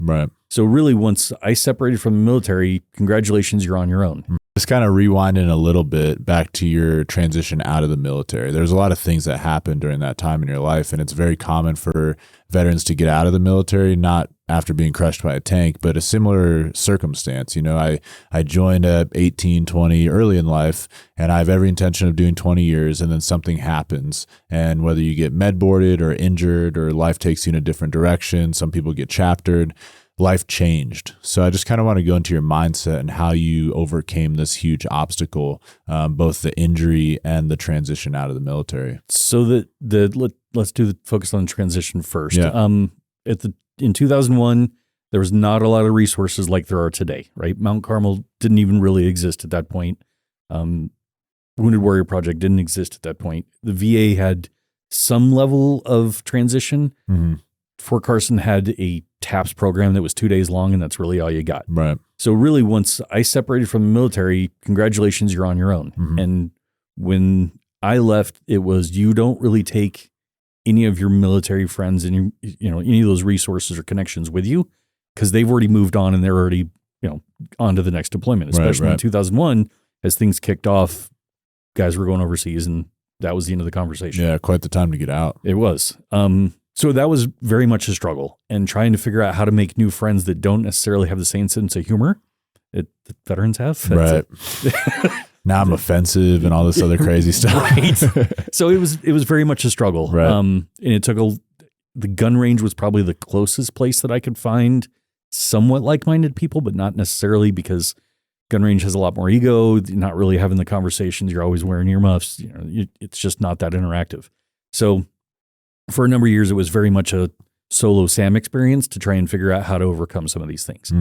Right. So really, once I separated from the military, congratulations, you're on your own. Just kind of rewinding a little bit back to your transition out of the military. There's a lot of things that happened during that time in your life, and it's very common for veterans to get out of the military, not after being crushed by a tank, but a similar circumstance. You know, I joined at 18, 20, early in life, and I have every intention of doing 20 years, and then something happens. And whether you get med boarded or injured or life takes you in a different direction, some people get chaptered, life changed. So I just kind of want to go into your mindset and how you overcame this huge obstacle, both the injury and the transition out of the military. So let's do the focus on the transition first. Yeah. In 2001, there was not a lot of resources like there are today, right? Mount Carmel didn't even really exist at that point. Wounded Warrior Project didn't exist at that point. The VA had some level of transition. Mm-hmm. Fort Carson had a TAPS program that was 2 days long, and that's really all you got. Right. So really, once I separated from the military, congratulations, you're on your own. Mm-hmm. And when I left, it was, you don't really take any of your military friends and any of those resources or connections with you, because they've already moved on and they're already on to the next deployment. Especially in 2001, as things kicked off, guys were going overseas, and that was the end of the conversation. Yeah, quite the time to get out. It was. So that was very much a struggle, and trying to figure out how to make new friends that don't necessarily have the same sense of humor that veterans have. Right. Now I'm offensive and all this other crazy stuff. Right. So it was very much a struggle. Right. And it took the gun range was probably the closest place that I could find somewhat like-minded people, but not necessarily, because gun range has a lot more ego. You're not really having the conversations. You're always wearing earmuffs. It's just not that interactive. So for a number of years, it was very much a solo Sam experience to try and figure out how to overcome some of these things.